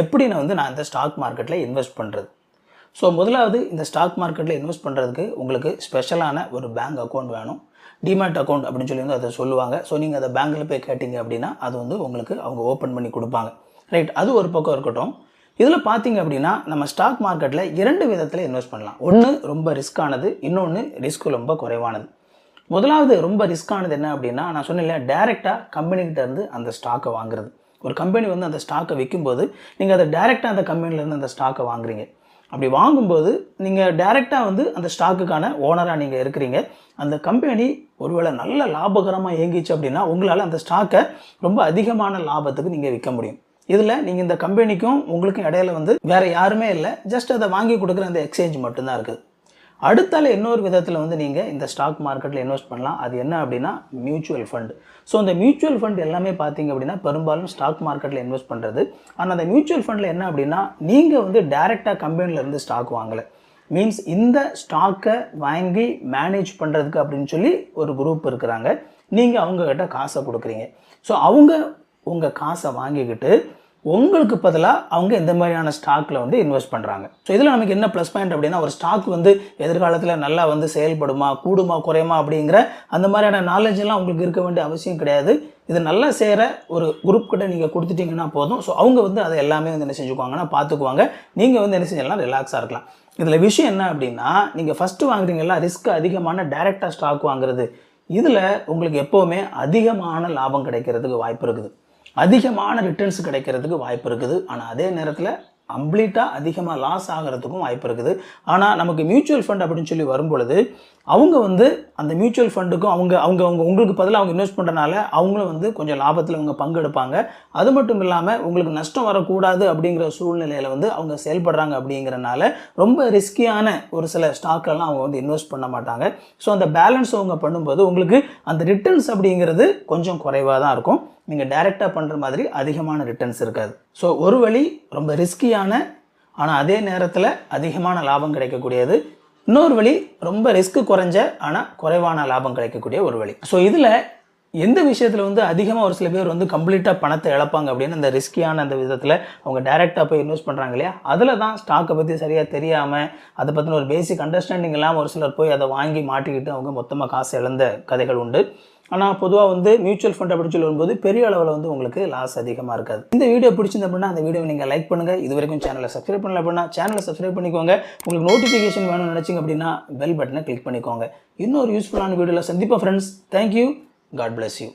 எப்படின்னு வந்து நான் இந்த ஸ்டாக் மார்க்கெட்டில் இன்வெஸ்ட் பண்ணுறது. ஸோ முதலாவது இந்த ஸ்டாக் மார்க்கெட்டில் இன்வெஸ்ட் பண்ணுறதுக்கு உங்களுக்கு ஸ்பெஷலான ஒரு பேங்க் அக்கௌண்ட் வேணும். டிமேட் அக்கௌண்ட் அப்படின்னு சொல்லி வந்து அதை சொல்லுவாங்க. ஸோ நீங்கள் அதை பேங்க்கில் போய் கேட்டிங்க அப்படின்னா அது வந்து உங்களுக்கு அவங்க ஓப்பன் பண்ணி கொடுப்பாங்க. ரைட், அது ஒரு பக்கம் இருக்கட்டும். இதில் பார்த்தீங்க அப்படின்னா நம்ம ஸ்டாக் மார்க்கெட்டில் 2 விதத்தில் இன்வெஸ்ட் பண்ணலாம். ஒன்று ரொம்ப ரிஸ்க்கானது, இன்னொன்று ரிஸ்க் ரொம்ப குறைவானது. முதலாவது ரொம்ப ரிஸ்க்கானது என்ன அப்படின்னா, நான் சொன்னேன் டேரெக்டாக கம்பெனிக்கிட்ட இருந்து அந்த ஸ்டாக்கை வாங்குறது. ஒரு கம்பெனி வந்து அந்த ஸ்டாக்கை விற்கும்போது நீங்கள் அதை டேரெக்டாக அந்த கம்பெனிலேருந்து அந்த ஸ்டாக்கை வாங்குறீங்க. அப்படி வாங்கும்போது நீங்கள் டேரெக்டாக வந்து அந்த ஸ்டாக்குக்கான ஓனராக நீங்கள் இருக்கிறீங்க. அந்த கம்பெனி ஒருவேளை நல்ல லாபகரமாக இயங்கிச்சு அப்படின்னா உங்களால் அந்த ஸ்டாக்கை ரொம்ப அதிகமான லாபத்துக்கு நீங்கள் விற்க முடியும். இதில் நீங்கள் இந்த கம்பெனிக்கும் உங்களுக்கும் இடையில வந்து வேறு யாருமே இல்லை, ஜஸ்ட் அதை வாங்கி கொடுக்குற அந்த எக்ஸ்சேஞ்ச் மட்டும்தான் இருக்குது. அடுத்தால இன்னொரு விதத்தில் வந்து நீங்கள் இந்த ஸ்டாக் மார்க்கெட்டில் இன்வெஸ்ட் பண்ணலாம். அது என்ன அப்படின்னா மியூச்சுவல் ஃபண்ட். ஸோ இந்த மியூச்சுவல் ஃபண்ட் எல்லாமே பார்த்தீங்க அப்படின்னா பெரும்பாலும் ஸ்டாக் மார்க்கெட்டில் இன்வெஸ்ட் பண்ணுறது. ஆனால் அந்த மியூச்சுவல் ஃபண்டில் என்ன அப்படின்னா நீங்கள் வந்து டைரெக்டாக கம்பெனிலேருந்து ஸ்டாக் வாங்கலை. மீன்ஸ் இந்த ஸ்டாக்கை வாங்கி மேனேஜ் பண்ணுறதுக்கு அப்படின்னு சொல்லி ஒரு குரூப் இருக்கிறாங்க. நீங்கள் அவங்கக்கிட்ட காசை கொடுக்குறீங்க. ஸோ அவங்க உங்கள் காசை வாங்கிக்கிட்டு உங்களுக்கு பதிலாக அவங்க இந்த மாதிரியான ஸ்டாக்கில் வந்து இன்வெஸ்ட் பண்ணுறாங்க. ஸோ இதில் நமக்கு என்ன ப்ளஸ் பாயிண்ட் அப்படின்னா, ஒரு ஸ்டாக் வந்து எதிர்காலத்தில் நல்லா வந்து செயல்படுமா, கூடுமா, குறையுமா அப்படிங்கிற அந்த மாதிரியான நாலேஜெல்லாம் உங்களுக்கு இருக்க வேண்டிய அவசியம் கிடையாது. இது நல்லா செய்கிற ஒரு குரூப் கிட்ட நீங்கள் கொடுத்துட்டிங்கன்னா போதும். ஸோ அவங்க வந்து அதை எல்லாமே வந்து என்ன செஞ்சுக்குவாங்கன்னா பார்த்துக்குவாங்க. நீங்கள் வந்து என்ன செஞ்சலாம், ரிலாக்ஸாக இருக்கலாம். இதில் விஷயம் என்ன அப்படின்னா, நீங்கள் ஃபஸ்ட்டு வாங்குறீங்களா ரிஸ்க் அதிகமான டைரெக்டாக ஸ்டாக் வாங்குறது, இதில் உங்களுக்கு எப்போவுமே அதிகமான லாபம் கிடைக்கிறதுக்கு வாய்ப்பு இருக்குது, அதிகமான ரிட்டர்ன்ஸ் கிடைக்கிறதுக்கு வாய்ப்பு இருக்குது. ஆனால் அதே நேரத்தில் கம்ப்ளீட்டாக அதிகமாக லாஸ் ஆகிறதுக்கும் வாய்ப்பு இருக்குது. ஆனால் நமக்கு மியூச்சுவல் ஃபண்ட் அப்படின்னு சொல்லி வரும்பொழுது அவங்க வந்து அந்த மியூச்சுவல் ஃபண்டுக்கும் அவங்க உங்களுக்கு பதிலாக அவங்க இன்வெஸ்ட் பண்ணுறனால அவங்களும் வந்து கொஞ்சம் லாபத்தில் அவங்க பங்கெடுப்பாங்க. அது மட்டும் இல்லாமல் உங்களுக்கு நஷ்டம் வரக்கூடாது அப்படிங்கிற சூழ்நிலையில் வந்து அவங்க செயல்படுறாங்க. அப்படிங்கிறனால ரொம்ப ரிஸ்கியான ஒரு சில ஸ்டாக்கெல்லாம் அவங்க வந்து இன்வெஸ்ட் பண்ண மாட்டாங்க. ஸோ அந்த பேலன்ஸ் அவங்க பண்ணும்போது உங்களுக்கு அந்த ரிட்டர்ன்ஸ் அப்படிங்கிறது கொஞ்சம் குறைவாக தான் இருக்கும். நீங்கள் டைரெக்டாக பண்ணுற மாதிரி அதிகமான ரிட்டர்ன்ஸ் இருக்காது. ஸோ ஒரு வழி ரொம்ப ரிஸ்கியான ஆனால் அதே நேரத்தில் அதிகமான லாபம் கிடைக்கக்கூடியது. இன்னொரு வழி ரொம்ப ரிஸ்க் குறைஞ்ச ஆனால் குறைவான லாபம் கிடைக்கக்கூடிய ஒரு வழி. ஸோ இதில் எந்த விஷயத்தில் வந்து அதிகமாக ஒரு சில பேர் வந்து கம்ப்ளீட்டாக பணத்தை இழப்பாங்க அப்படின்னு அந்த ரிஸ்கியான அந்த விதத்தில் அவங்க டைரெக்டாக போய் இன்வெஸ்ட் பண்ணுறாங்க இல்லையா, அதில் தான் ஸ்டாக்கை பற்றி சரியாக தெரியாமல் அதை பற்றின ஒரு பேசிக் அண்டர்ஸ்டாண்டிங் இல்லாமல் ஒரு சிலர் போய் அதை வாங்கி மாட்டிக்கிட்டு அவங்க மொத்தமாக காசு இழந்த கதைகள் உண்டு. ஆனால் பொதுவாக வந்து மியூச்சுவல் ஃபண்ட் அப்படின்னு சொல்லி வரும்போது பெரிய அளவில் வந்து உங்களுக்கு லாஸ் அதிகமாக இருக்காது. இந்த வீடியோ பிடிச்சிருந்த அப்படின்னா அந்த வீடியோவை நீங்கள் லைக் பண்ணுங்கள். இது வரைக்கும் சேனலை சப்ஸ்கிரைப் பண்ணல அப்படின்னா சேனலை சப்ஸ்கிரைப் பண்ணிக்கோங்க. உங்களுக்கு நோட்டிஃபிகேஷன் வேணும்னு நினச்சிங்க அப்படின்னா பெல் பட்டனை கிளிக் பண்ணிக்கோங்க. இன்னொரு யூஸ்ஃபுல்லான வீடியோவில் சந்திப்போம் friends. Thank you. God bless you.